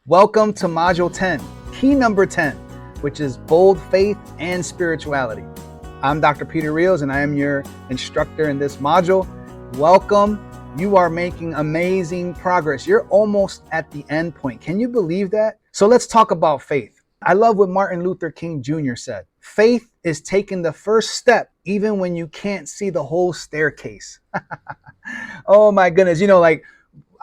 Welcome to Module 10, key number 10, which is bold faith and spirituality. I'm Dr. Peter Rios, and I am your instructor in this module. Welcome. You are making amazing progress. You're almost at the end point. Can you believe that? So let's talk about faith. I love what Martin Luther King Jr. said. Faith is taking the first step even when you can't see the whole staircase. Oh my goodness.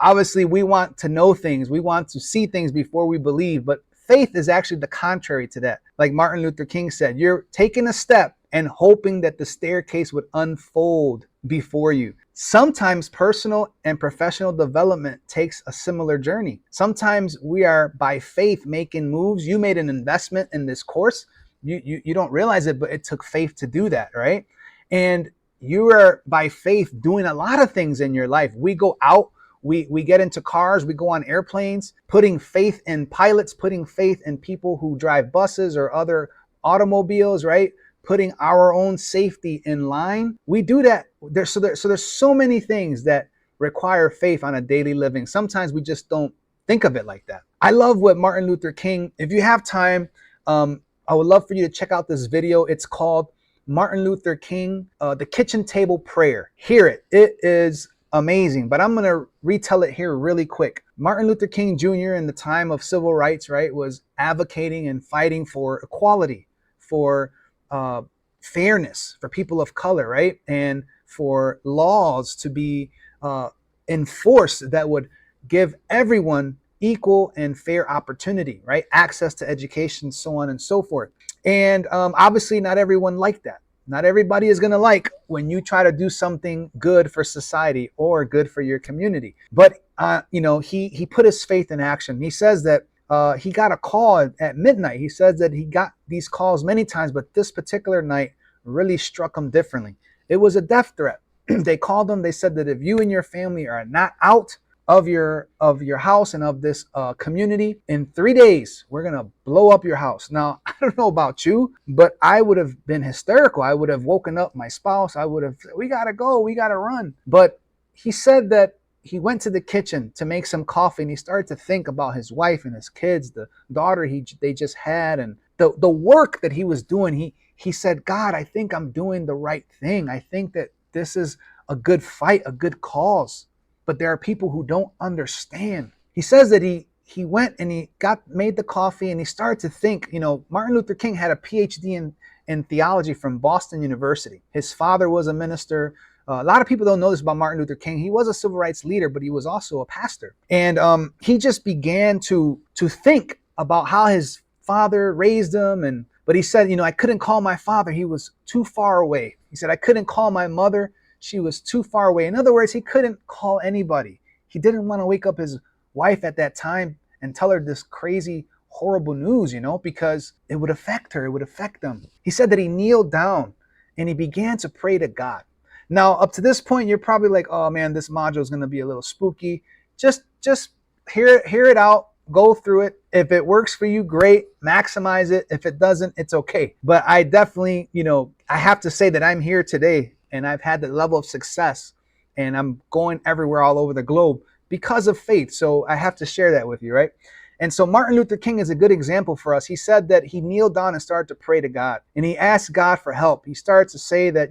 Obviously we want to know things. We want to see things before we believe, but faith is actually the contrary to that. Like Martin Luther King said, you're taking a step and hoping that the staircase would unfold before you. Sometimes personal and professional development takes a similar journey. Sometimes we are by faith making moves. You made an investment in this course. You don't realize it, but it took faith to do that, right? And you are by faith doing a lot of things in your life. We go out, we get into cars, we go on airplanes, putting faith in pilots, putting faith in people who drive buses or other automobiles, right? Putting our own safety in line. We do that. There's so many things that require faith on a daily living. Sometimes we just don't think of it like that. I love what Martin Luther King, if you have time, I would love for you to check out this video. It's called Martin Luther King, the Kitchen Table Prayer. Hear it. It is amazing, but I'm going to retell it here really quick. Martin Luther King Jr. in the time of civil rights, right, was advocating and fighting for equality, for fairness, for people of color, right, and for laws to be enforced that would give everyone equal and fair opportunity, right, access to education, so on and so forth. And obviously not everyone liked that. Not everybody is going to like when you try to do something good for society or good for your community. But, he put his faith in action. He says that he got a call at midnight. He says that he got these calls many times, but this particular night really struck him differently. It was a death threat. They called him. They said that if you and your family are not out of your house and of this community in 3 days, we're gonna blow up your house. Now, I don't know about you, but I would have been hysterical. I would have woken up my spouse. I would have, we gotta go, we gotta run. But he said that he went to the kitchen to make some coffee, and he started to think about his wife and his kids, the daughter they just had, and the work that he was doing. He said, God, I think I'm doing the right thing. I think that this is a good fight, a good cause. But there are people who don't understand. He says that he went and he made the coffee, and he started to think, Martin Luther King had a PhD in theology from Boston University. His father was a minister. A lot of people don't know this about Martin Luther King. He was a civil rights leader, but he was also a pastor. And he just began to think about how his father raised him. But he said, I couldn't call my father. He was too far away. He said, I couldn't call my mother. She was too far away. In other words, he couldn't call anybody. He didn't want to wake up his wife at that time and tell her this crazy, horrible news, because it would affect her. It would affect them. He said that he kneeled down and he began to pray to God. Now, up to this point, you're probably like, oh man, this module is going to be a little spooky. Just hear it out. Go through it. If it works for you, great. Maximize it. If it doesn't, it's okay. But I definitely, I have to say that I'm here today, and I've had the level of success, and I'm going everywhere all over the globe because of faith. So I have to share that with you, right? And so Martin Luther King is a good example for us. He said that he kneeled down and started to pray to God, and he asked God for help. He started to say that,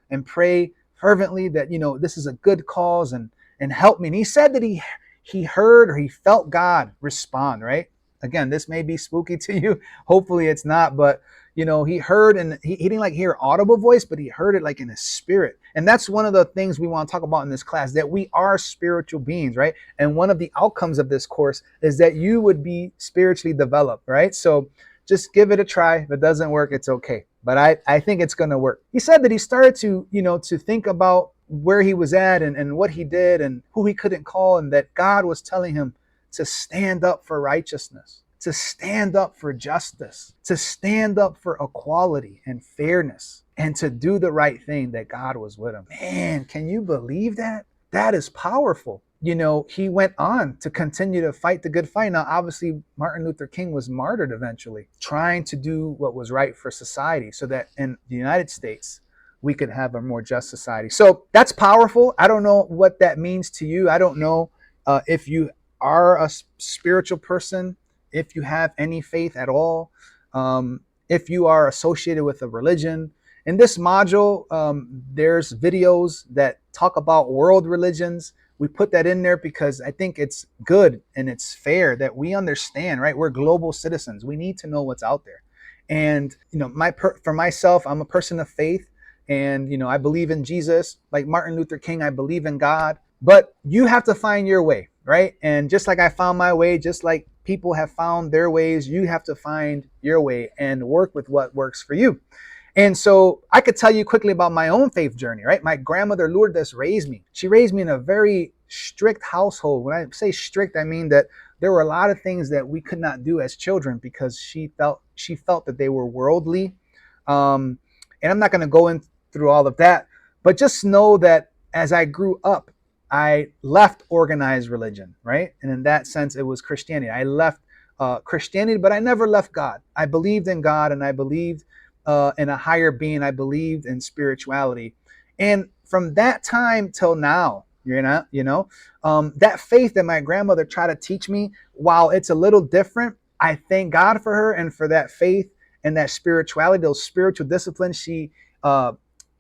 and pray fervently that, this is a good cause and help me. And he said that he heard, or he felt God respond, right? Again, this may be spooky to you. Hopefully it's not, but he heard, and he didn't hear audible voice, but he heard it in his spirit. And that's one of the things we want to talk about in this class, that we are spiritual beings, right? And one of the outcomes of this course is that you would be spiritually developed, right? So just give it a try. If it doesn't work, it's okay. But I think it's going to work. He said that he started to, to think about where he was at and what he did and who he couldn't call, and that God was telling him to stand up for righteousness, to stand up for justice, to stand up for equality and fairness, and to do the right thing, that God was with him. Man, can you believe that? That is powerful. He went on to continue to fight the good fight. Now, obviously, Martin Luther King was martyred eventually, trying to do what was right for society so that in the United States, we could have a more just society. So that's powerful. I don't know what that means to you. I don't know if you are a spiritual person, if you have any faith at all, if you are associated with a religion. In this module, there's videos that talk about world religions. We put that in there because I think it's good and it's fair that we understand, right? We're global citizens. We need to know what's out there. And, for myself, I'm a person of faith, and, I believe in Jesus. Like Martin Luther King, I believe in God. But you have to find your way, right? And just like I found my way, just like people have found their ways, you have to find your way and work with what works for you. And so I could tell you quickly about my own faith journey, right? My grandmother Lourdes raised me. She raised me in a very strict household. When I say strict, I mean that there were a lot of things that we could not do as children because she felt that they were worldly. And I'm not going to go in through all of that, but just know that as I grew up, I left organized religion, right? And in that sense, it was Christianity. I left Christianity, but I never left God. I believed in God, and I believed in a higher being. I believed in spirituality. And from that time till now, that faith that my grandmother tried to teach me, while it's a little different, I thank God for her and for that faith and that spirituality, those spiritual disciplines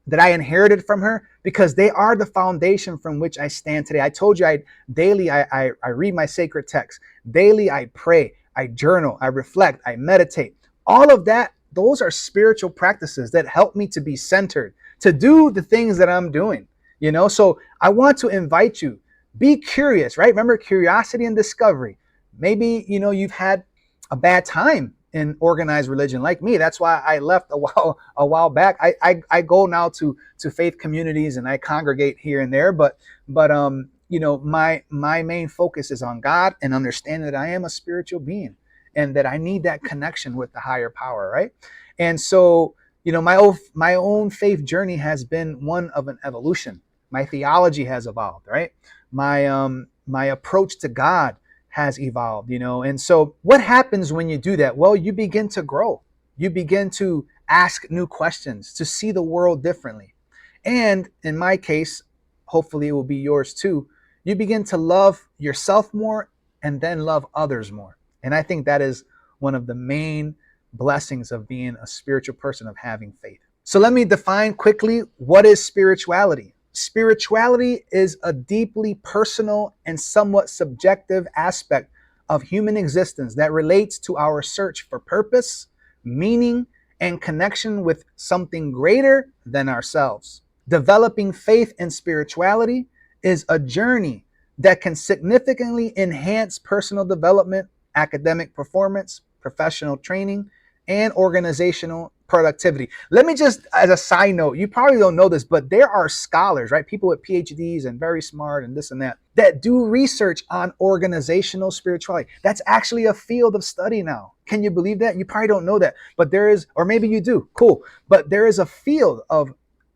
that I inherited from her, because they are the foundation from which I stand today. I told you I read my sacred text. Daily I pray, I journal, I reflect, I meditate. All of that, those are spiritual practices that help me to be centered, to do the things that I'm doing. So I want to invite you, be curious, right? Remember, curiosity and discovery. Maybe, you've had a bad time in organized religion like me. That's why I left a while back. I go now to faith communities and I congregate here and there, but my main focus is on God and understanding that I am a spiritual being and that I need that connection with the higher power, right? And so, my own faith journey has been one of an evolution. My theology has evolved, right? My approach to God has evolved, and so what happens when you do that? Well, you begin to grow. You begin to ask new questions, to see the world differently. And in my case, hopefully it will be yours too, you begin to love yourself more and then love others more. And I think that is one of the main blessings of being a spiritual person, of having faith. So let me define quickly, what is spirituality? Spirituality is a deeply personal and somewhat subjective aspect of human existence that relates to our search for purpose, meaning, and connection with something greater than ourselves. Developing faith and spirituality is a journey that can significantly enhance personal development, academic performance, professional training, and organizational productivity. Let me just, as a side note, you probably don't know this, but there are scholars, right? People with PhDs and very smart and this and that do research on organizational spirituality. That's actually a field of study now. Can you believe that? You probably don't know that, but there is, or maybe you do. Cool. But there is a field of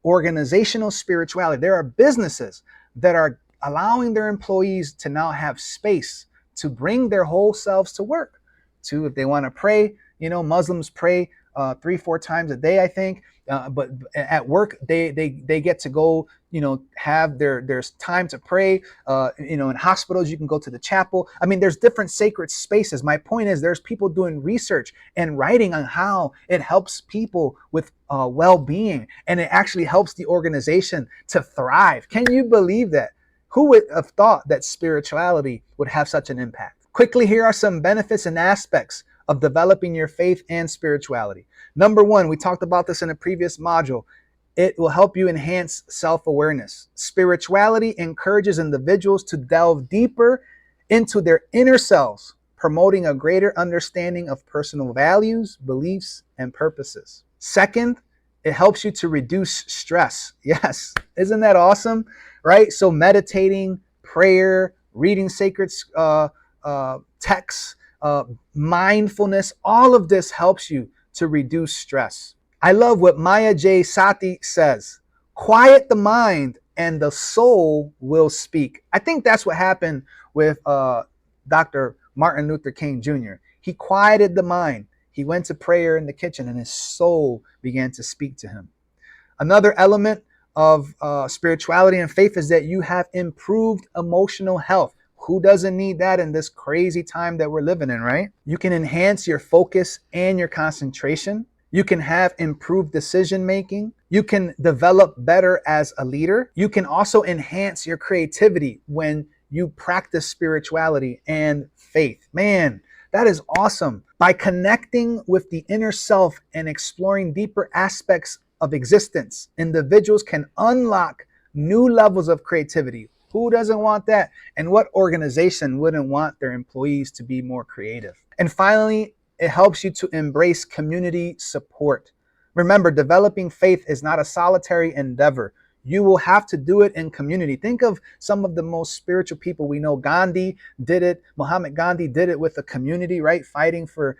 organizational spirituality. There are businesses that are allowing their employees to now have space to bring their whole selves to work. To, if they want to pray, Muslims pray 3-4 times a day, I think. But at work, they get to go, have there's time to pray. In hospitals, you can go to the chapel. I mean, there's different sacred spaces. My point is, there's people doing research and writing on how it helps people with well-being, and it actually helps the organization to thrive. Can you believe that? Who would have thought that spirituality would have such an impact? Quickly, here are some benefits and aspects of developing your faith and spirituality. Number one, we talked about this in a previous module. It will help you enhance self-awareness. Spirituality encourages individuals to delve deeper into their inner selves, promoting a greater understanding of personal values, beliefs, and purposes. Second, it helps you to reduce stress. Yes, isn't that awesome? Right? So meditating, prayer, reading sacred texts, mindfulness, all of this helps you to reduce stress. I love what Maya J. Sati says: quiet the mind and the soul will speak. I think that's what happened with Dr. Martin Luther King Jr. He quieted the mind. He went to prayer in the kitchen and his soul began to speak to him. Another element of spirituality and faith is that you have improved emotional health. Who doesn't need that in this crazy time that we're living in, right? You can enhance your focus and your concentration. You can have improved decision making. You can develop better as a leader. You can also enhance your creativity when you practice spirituality and faith. Man, that is awesome. By connecting with the inner self and exploring deeper aspects of existence, individuals can unlock new levels of creativity. Who doesn't want that? And what organization wouldn't want their employees to be more creative? And finally, it helps you to embrace community support. Remember, developing faith is not a solitary endeavor. You will have to do it in community. Think of some of the most spiritual people we know. Gandhi did it. Muhammad Gandhi did it with a community, right? Fighting for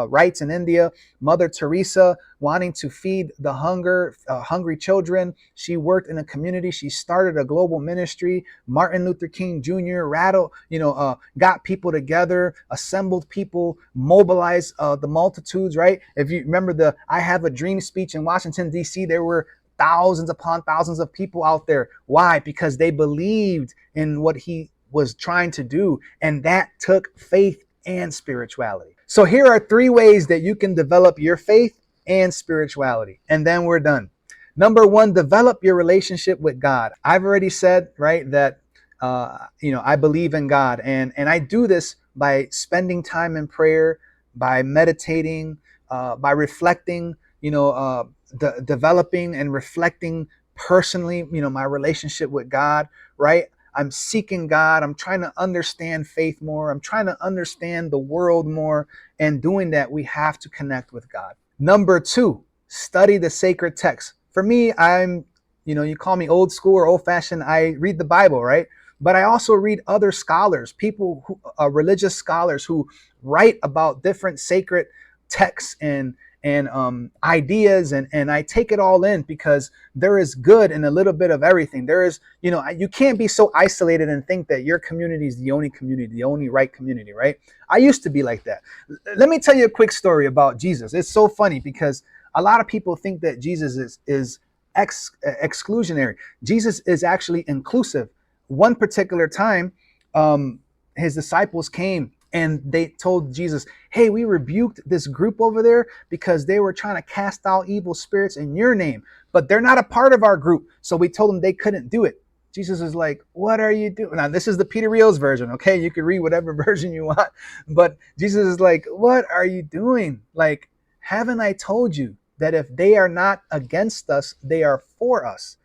rights in India. Mother Teresa wanting to feed the hungry children. She worked in a community. She started a global ministry. Martin Luther King Jr. Got people together, assembled people, mobilized the multitudes, right? If you remember the "I Have a Dream" speech in Washington, D.C., there were thousands upon thousands of people out there. Why? Because they believed in what he was trying to do. And that took faith and spirituality. So here are 3 ways that you can develop your faith and spirituality. And then we're done. Number 1, develop your relationship with God. I've already said, right, that, I believe in God. And I do this by spending time in prayer, by meditating, by reflecting, developing and reflecting personally, my relationship with God, right? I'm seeking God. I'm trying to understand faith more. I'm trying to understand the world more. And doing that, we have to connect with God. Number 2, study the sacred text. For me, you call me old school or old fashioned. I read the Bible, right? But I also read other scholars, people who religious scholars who write about different sacred texts and ideas, and I take it all in because there is good in a little bit of everything. There is, you can't be so isolated and think that your community is the only community, the only right community, right? I used to be like that. Let me tell you a quick story about Jesus. It's so funny because a lot of people think that Jesus is exclusionary. Jesus is actually inclusive. One particular time, his disciples came and they told Jesus, "Hey, we rebuked this group over there because they were trying to cast out evil spirits in your name, but they're not a part of our group." So we told them they couldn't do it. Jesus is like, "What are you doing?" Now, this is the Peter Rios version, okay? You can read whatever version you want. But Jesus is like, "What are you doing? Like, haven't I told you that if they are not against us, they are for us?"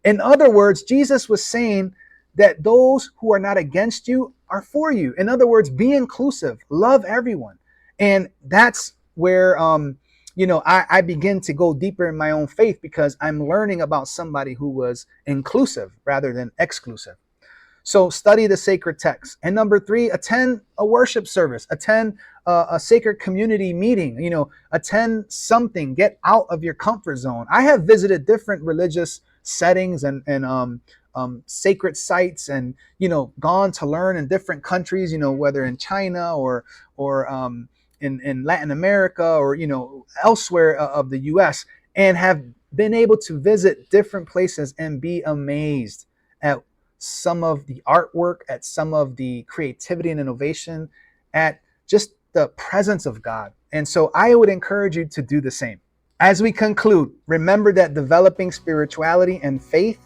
In other words, Jesus was saying that those who are not against you are for you. In other words, be inclusive, love everyone. And that's where, I begin to go deeper in my own faith because I'm learning about somebody who was inclusive rather than exclusive. So study the sacred text. And number 3, attend a worship service, attend a sacred community meeting, attend something, get out of your comfort zone. I have visited different religious settings and sacred sites and, gone to learn in different countries, whether in China or in Latin America or, elsewhere of the US, and have been able to visit different places and be amazed at some of the artwork, at some of the creativity and innovation, at just the presence of God. And so I would encourage you to do the same. As we conclude, remember that developing spirituality and faith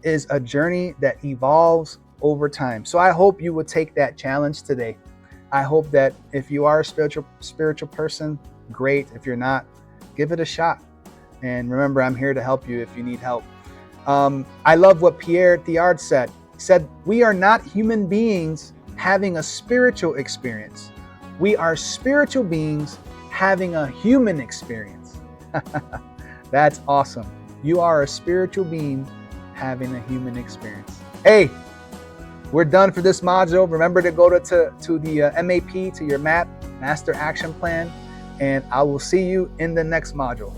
is a journey that evolves over time. So I hope you will take that challenge today. I hope that if you are a spiritual person, great. If you're not, give it a shot. And remember, I'm here to help you if you need help. I love what Pierre Thiard said. He said, "We are not human beings having a spiritual experience. We are spiritual beings having a human experience." That's awesome. You are a spiritual being having a human experience. Hey, we're done for this module. Remember to go to the MAP, to your MAP, Master Action Plan, and I will see you in the next module.